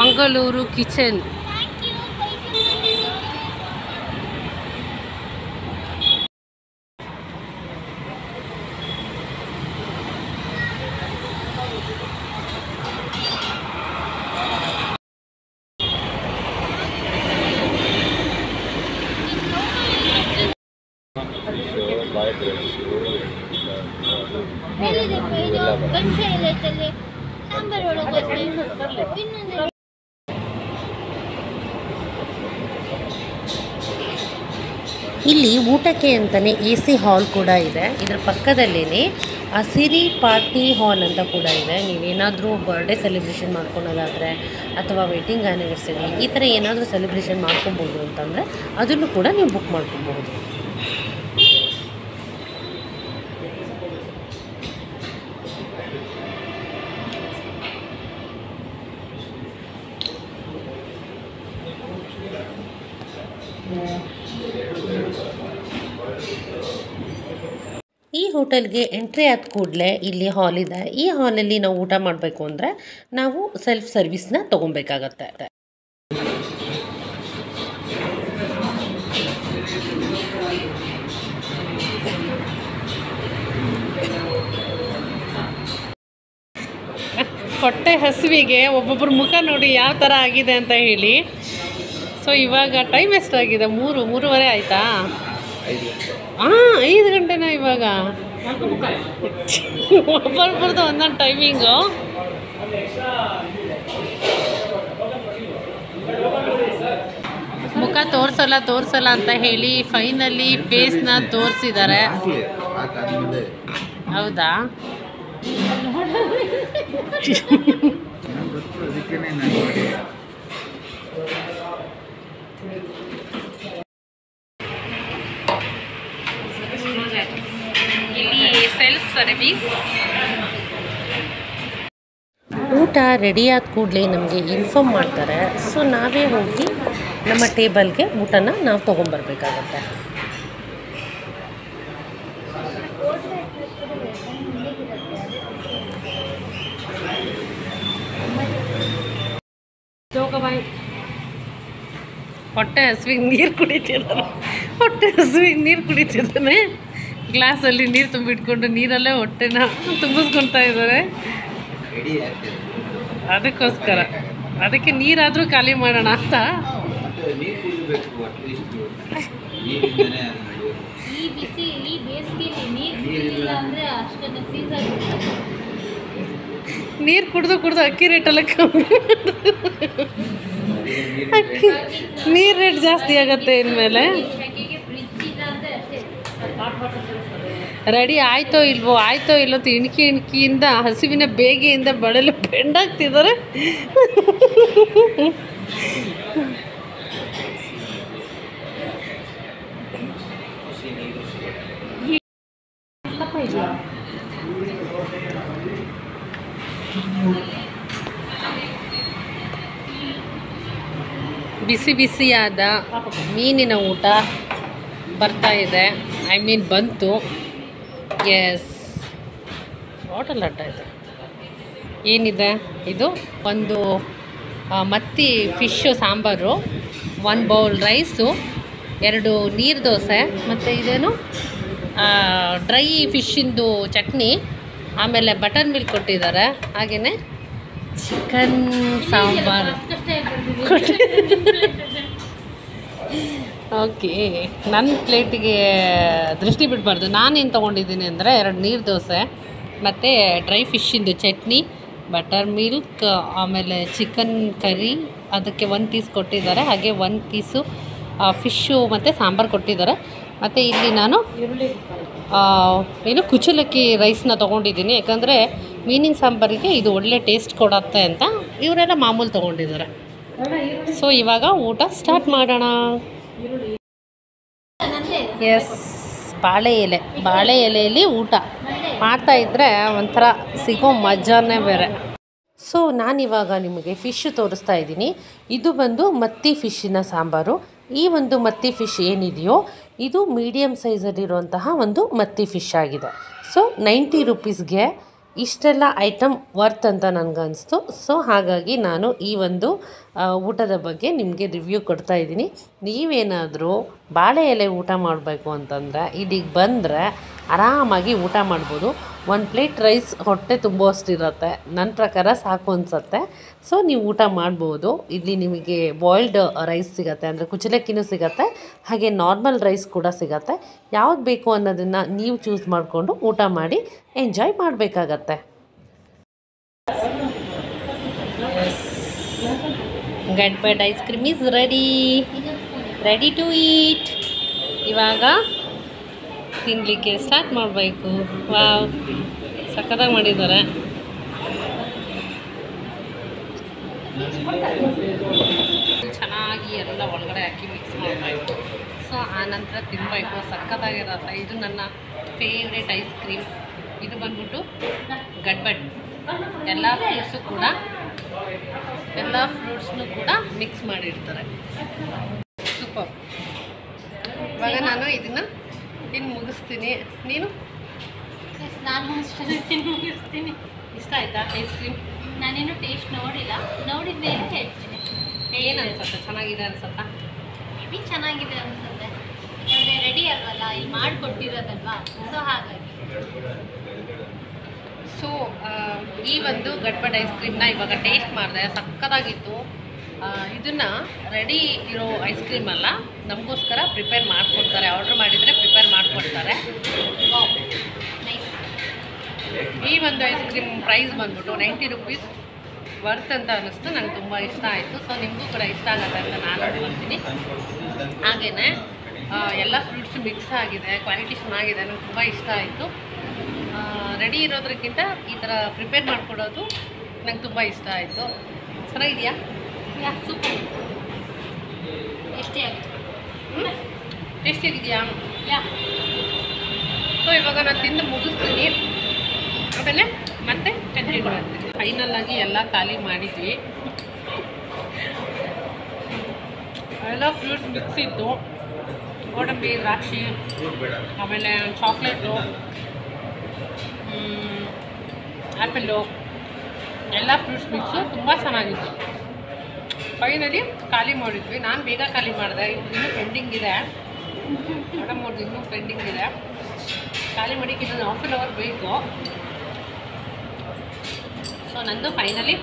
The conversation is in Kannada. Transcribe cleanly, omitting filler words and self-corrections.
ಮಂಗಳೂರು ಕಿಚನ್. ಇಲ್ಲಿ ಊಟಕ್ಕೆ ಅಂತಲೇ AC ಹಾಲ್ ಕೂಡ ಇದೆ. ಇದರ ಪಕ್ಕದಲ್ಲೇ ಅಸಿರಿ ಪಾರ್ಟಿ ಹಾಲ್ ಅಂತ ಕೂಡ ಇದೆ. ನೀವೇನಾದರೂ ಬರ್ಡೇ ಸೆಲೆಬ್ರೇಷನ್ ಮಾಡ್ಕೊಳೋದಾದರೆ ಅಥವಾ ವೆಡ್ಡಿಂಗ್ ಆ್ಯನಿವರ್ಸರಿ ಈ ಥರ ಏನಾದರೂ ಸೆಲೆಬ್ರೇಷನ್ ಮಾಡ್ಕೊಬೋದು ಅಂತಂದರೆ ಅದನ್ನು ಕೂಡ ನೀವು ಬುಕ್ ಮಾಡ್ಕೊಬಹುದು. ಈ ಹೋಟೆಲ್ಗೆ ಎಂಟ್ರಿ ಆದ ಕೂಡಲೇ ಇಲ್ಲಿ ಹಾಲ್ ಇದೆ. ಈ ಹಾಲಲ್ಲಿ ನಾವು ಊಟ ಮಾಡಬೇಕು ಅಂದರೆ ನಾವು ಸೆಲ್ಫ್ ಸರ್ವಿಸ್ನ ತೊಗೊಬೇಕಾಗತ್ತೆ. ಹೊಟ್ಟೆ ಹಸಿವಿಗೆ ಒಬ್ಬೊಬ್ಬರ ಮುಖ ನೋಡಿ ಯಾವ ಥರ ಆಗಿದೆ ಅಂತ ಹೇಳಿ. ಸೊ ಇವಾಗ ಟೈಮ್ ಎಷ್ಟಾಗಿದೆ? 3:30 ಆಯಿತಾ? 5 ಗಂಟೆನಾ ಇವಾಗ? ಒಬ್ಬೊಬ್ಬರದ್ದು ಒಂದೊಂದು ಟೈಮಿಂಗು. ಮುಖ ತೋರಿಸಲ್ಲ ಅಂತ ಹೇಳಿ ಫೈನಲಿ ಫೇಸ್ನ ತೋರಿಸಿದ್ದಾರೆ. ಹೌದಾ? ಇಲ್ಲಿ ಸೆಲ್ಫ್ ಸರ್ವಿಸ್. ಊಟ ರೆಡಿ ಆದ ಕೂಡಲೇ ನಮಗೆ ಇನ್ಫಾರ್ಮ್ ಮಾಡ್ತಾರೆ. ಸೊ ನಾವೇ ಹೋಗಿ ನಮ್ಮ ಟೇಬಲ್ಗೆ ಊಟನ ನಾವು ತೊಗೊಂಬರ್ಬೇಕಾಗತ್ತೆ. ಹೊಟ್ಟೆ ಹಸುವಿಗೆ ನೀರು ಕುಡಿತಿದ್ದಾನೆ. ಗ್ಲಾಸಲ್ಲಿ ನೀರು ತುಂಬಿಟ್ಕೊಂಡು ನೀರಲ್ಲೇ ಹೊಟ್ಟೆನ ತುಂಬಿಸ್ಕೊಳ್ತಾ ಇದ್ದಾರೆ. ಅದಕ್ಕೆ ನೀರಾದರೂ ಖಾಲಿ ಮಾಡೋಣ ಅಂತ. ನೀರು ಕುಡಿದು ಅಕ್ಕಿ ರೇಟೆಲ್ಲ ಕಮ್ಮಿ. ನೀರು ರೇಟ್ ಜಾಸ್ತಿ ಆಗುತ್ತೆ ಇನ್ಮೇಲೆ. ರೆಡಿ ಆಯ್ತೋ ಇಲ್ವೋ ಅಂತ ಇಣಕಿಯಿಂದ ಹಸಿವಿನ ಬೇಗೆಯಿಂದ ಬಳಲು ಬೆಂಡಾಗ್ತಿದ್ದಾರೆ. ಬಿಸಿಯಾದ ಮೀನಿನ ಊಟ ಬರ್ತಾ ಇದೆ. ಬಂತು. ಎಸ್, ಹೋಟೆಲ್ ಅಡ್ಡ ಇದೆ. ಏನಿದೆ ಇದು? ಒಂದು ಮತ್ತಿ ಫಿಶ್ಶು ಸಾಂಬಾರು, 1 ಬೌಲ್ ರೈಸು, 2 ನೀರು ದೋಸೆ, ಮತ್ತು ಇದೇನು ಡ್ರೈ ಫಿಶ್ಶಿಂದು ಚಟ್ನಿ, ಆಮೇಲೆ ಬಟರ್ ಮಿಲ್ಕ್ ಕೊಟ್ಟಿದ್ದಾರೆ. ಹಾಗೆಯೇ ಚಿಕನ್ ಸಾಂಬಾರು. ಓಕೆ, ನನ್ನ ಪ್ಲೇಟಿಗೆ ದೃಷ್ಟಿ ಬಿಡಬಾರ್ದು. ನಾನೇನು ತೊಗೊಂಡಿದ್ದೀನಿ ಅಂದರೆ 2 ನೀರು ದೋಸೆ ಮತ್ತು ಡ್ರೈ ಫಿಶ್ಶಿಂದು ಚಟ್ನಿ, ಬಟರ್ ಮಿಲ್ಕ್, ಆಮೇಲೆ ಚಿಕನ್ ಕರಿ, ಅದಕ್ಕೆ 1 ಪೀಸ್ ಕೊಟ್ಟಿದ್ದಾರೆ. ಹಾಗೆ 1 ಪೀಸು ಫಿಶ್ಶು ಮತ್ತು ಸಾಂಬಾರು ಕೊಟ್ಟಿದ್ದಾರೆ. ಮತ್ತು ಇಲ್ಲಿ ನಾನು ಕುಚಲಕ್ಕಿ ರೈಸ್ನ ತೊಗೊಂಡಿದ್ದೀನಿ. ಯಾಕಂದರೆ ಮೀನಿನ ಸಾಂಬಾರಿಗೆ ಇದು ಒಳ್ಳೆ ಟೇಸ್ಟ್ ಕೊಡುತ್ತೆ ಅಂತ ಇವರೆಲ್ಲ ಮಾಮೂಲು ತೊಗೊಂಡಿದ್ದಾರೆ. ಸೊ ಇವಾಗ ಊಟ ಸ್ಟಾರ್ಟ್ ಮಾಡೋಣ. ಎಸ್, ಬಾಳೆ ಎಲೆಯಲ್ಲಿ ಊಟ ಮಾಡ್ತಾಯಿದ್ರೆ ಒಂಥರ ಸಿಗೋ ಮಜಾನೇ ಬೇರೆ. ಸೊ ನಾನಿವಾಗ ನಿಮಗೆ ಫಿಶ್ ತೋರಿಸ್ತಾ ಇದ್ದೀನಿ. ಇದು ಬಂದು ಮತ್ತಿ ಫಿಶ್ಶಿನ ಸಾಂಬಾರು. ಈ ಒಂದು ಮತ್ತಿ ಫಿಶ್ ಏನಿದೆಯೋ ಇದು ಮೀಡಿಯಮ್ ಸೈಜಲ್ಲಿರುವಂತಹ ಒಂದು ಮತ್ತಿ ಫಿಶ್ ಆಗಿದೆ. ಸೊ 90 ರೂಪೀಸ್ಗೆ ಇಷ್ಟೆಲ್ಲ ಐಟಮ್ ವರ್ತ್ ಅಂತ ನನಗನ್ನಿಸ್ತು. ಸೊ ಹಾಗಾಗಿ ನಾನು ಈ ಒಂದು ಊಟದ ಬಗ್ಗೆ ನಿಮಗೆ ರಿವ್ಯೂ ಕೊಡ್ತಾ ಇದ್ದೀನಿ. ನೀವೇನಾದರೂ ಬಾಳೆ ಎಲೆ ಊಟ ಮಾಡಬೇಕು ಅಂತಂದರೆ ಇಲ್ಲಿಗೆ ಬಂದರೆ ಆರಾಮಾಗಿ ಊಟ ಮಾಡ್ಬೋದು. ಒಂದು ಪ್ಲೇಟ್ ರೈಸ್ ಹೊಟ್ಟೆ ತುಂಬುವಷ್ಟಿರುತ್ತೆ, ನನ್ನ ಪ್ರಕಾರ ಸಾಕು ಅನಿಸುತ್ತೆ. ಸೊ ನೀವು ಊಟ ಮಾಡ್ಬೋದು. ಇಲ್ಲಿ ನಿಮಗೆ ಬಾಯ್ಲ್ಡ್ ರೈಸ್ ಸಿಗುತ್ತೆ, ಅಂದರೆ ಕುಚಲಕ್ಕಿನೂ ಸಿಗುತ್ತೆ, ಹಾಗೆ ನಾರ್ಮಲ್ ರೈಸ್ ಕೂಡ ಸಿಗುತ್ತೆ. ಯಾವ್ದು ಬೇಕು ಅನ್ನೋದನ್ನು ನೀವು ಚೂಸ್ ಮಾಡಿಕೊಂಡು ಊಟ ಮಾಡಿ ಎಂಜಾಯ್ ಮಾಡಬೇಕಾಗತ್ತೆ. Gadbad ice cream is ready to eat. ಇವಾಗ ತಿನ್ನಲಿಕ್ಕೆ ಸ್ಟಾರ್ಟ್ ಮಾಡಬೇಕು. ವಾವ್, ಸಖತ್ತಾಗಿ ಮಾಡಿದ್ದಾರೆ. ಚೆನ್ನಾಗಿ ಎಲ್ಲ ಒಳಗಡೆ ಹಾಕಿ ಮಿಕ್ಸ್ ಮಾಡಬೇಕು. ಸೊ ಆನಂತರ ತಿನ್ನಬೇಕು, ಸಖತ್ತಾಗಿರುತ್ತೆ. ಇದು ನನ್ನ ಫೇವ್ರೇಟ್ ಐಸ್ ಕ್ರೀಮ್. ಇದು ಬಂದ್ಬಿಟ್ಟು ಗಡ್ಬಡ್. ಎಲ್ಲ ಫ್ರೂಟ್ಸ್ನೂ ಕೂಡ ಮಿಕ್ಸ್ ಮಾಡಿರ್ತಾರೆ. ಸೂಪರ್. ಇವಾಗ ನಾನು ಇದನ್ನು ತಿಂದು ಮುಗಿಸ್ತೀನಿ. ನೀನು? ನಾನು ಅಷ್ಟೇ ತಿಂದು ಮುಗಿಸ್ತೀನಿ. ಇಷ್ಟ ಆಯಿತಾ ಐಸ್ ಕ್ರೀಮ್? ನಾನೇನು ಟೇಸ್ಟ್ ನೋಡಿಲ್ಲ, ನೋಡಿದ ಮೇಲೆ ಹೇಳ್ತೀನಿ. ಏನು ಅನ್ಸುತ್ತೆ? ಚೆನ್ನಾಗಿದೆ ಅನ್ಸುತ್ತಾ? ಮೇಬಿ ಚೆನ್ನಾಗಿದೆ ಅನ್ಸುತ್ತೆ, ಯಾಕಂದರೆ ರೆಡಿ ಅಲ್ವಲ್ಲ, ಇಲ್ಲಿ ಮಾಡಿಕೊಟ್ಟಿರೋದಲ್ವಾ, ಸೊ ಹಾಗಾಗಿ. ಸೊ ಈ ಒಂದು ಗಡ್ಬಡ್ ಐಸ್ ಕ್ರೀಮ್ನ ಇವಾಗ ಟೇಸ್ಟ್ ಮಾಡಿದೆ, ಸಕ್ಕತ್ತಾಗಿತ್ತು. ಇದನ್ನು ರೆಡಿ ಇರೋ ಐಸ್ ಕ್ರೀಮ್ ಅಲ್ಲ, ನಮಗೋಸ್ಕರ ಪ್ರಿಪೇರ್ ಮಾಡಿಕೊಡ್ತಾರೆ. ಆರ್ಡ್ರ್ ಮಾಡಿದರೆ ಪ್ರಿಪೇರ್ ಮಾಡಿಕೊಡ್ತಾರೆ. ಈ ಒಂದು ಐಸ್ ಕ್ರೀಮ್ ಪ್ರೈಸ್ ಬಂದ್ಬಿಟ್ಟು 90 ರುಪೀಸ್ ವರ್ತ್ ಅಂತ ಅನ್ನಿಸ್ತು. ನಂಗೆ ತುಂಬ ಇಷ್ಟ ಆಯಿತು. ಸೊ ನಿಮಗೂ ಕೂಡ ಇಷ್ಟ ಆಗುತ್ತೆ ಅಂತ ನಾನು ಅನ್ಕೊಳ್ತೀನಿ. ಹಾಗೆಯೇ ಎಲ್ಲ ಫ್ರೂಟ್ಸ್ ಮಿಕ್ಸ್ ಆಗಿದೆ, ಕ್ವಾಲಿಟಿ ಚೆನ್ನಾಗಿದೆ, ನಂಗೆ ತುಂಬ ಇಷ್ಟ ಆಯಿತು. ರೆಡಿ ಇರೋದ್ರಕ್ಕಿಂತ ಈ ಥರ ಪ್ರಿಪೇರ್ ಮಾಡಿಕೊಡೋದು ನಂಗೆ ತುಂಬ ಇಷ್ಟ ಆಯಿತು. ಚೆನ್ನಾಗಿದೆಯಾ? ಸೂಪರ್, ಟೇಸ್ಟಿಯಾಗಿದೆಯಾ? ಸೊ ಇವಾಗ ನಾನು ತಿಂದು ಮುಗಿಸ್ತೀನಿ, ಆಮೇಲೆ ಮತ್ತೆ ಕಂಟಿನ್ಯೂ ಮಾಡ್ತೀನಿ. ಫೈನಲ್ ಆಗಿ ಎಲ್ಲ ಖಾಲಿ ಮಾಡಿದ್ವಿ. ಎಲ್ಲ ಫ್ರೂಟ್ಸ್ ಮಿಕ್ಸ್ ಇತ್ತು, ಗೋಡಂಬಿ, ದ್ರಾಕ್ಷಿ, ಆಮೇಲೆ ಚಾಕ್ಲೇಟು, ಆ್ಯಪಲ್ಲು, ಎಲ್ಲ ಫ್ರೂಟ್ಸ್ ಮಿಕ್ಸು ತುಂಬ ಚೆನ್ನಾಗಿತ್ತು. ಫೈನಲಿ ಖಾಲಿ ಮಾಡಿದ್ವಿ. ನಾನು ಬೇಗ ಖಾಲಿ ಮಾಡಿದೆ, ಇನ್ನೂ ಪೆಂಡಿಂಗ್ ಇದೆ. ಮೇಡಮ್ ಅವ್ರದ್ದು ಇನ್ನೂ ಪೆಂಡಿಂಗ್ ಇದೆ. ಖಾಲಿ ಮಾಡಿಕ್ಕೆ ಇನ್ನೊಂದು ½ ಅವರ್ ಬೇಕು. ಸೊ ನಂದು ಫೈನಲಿ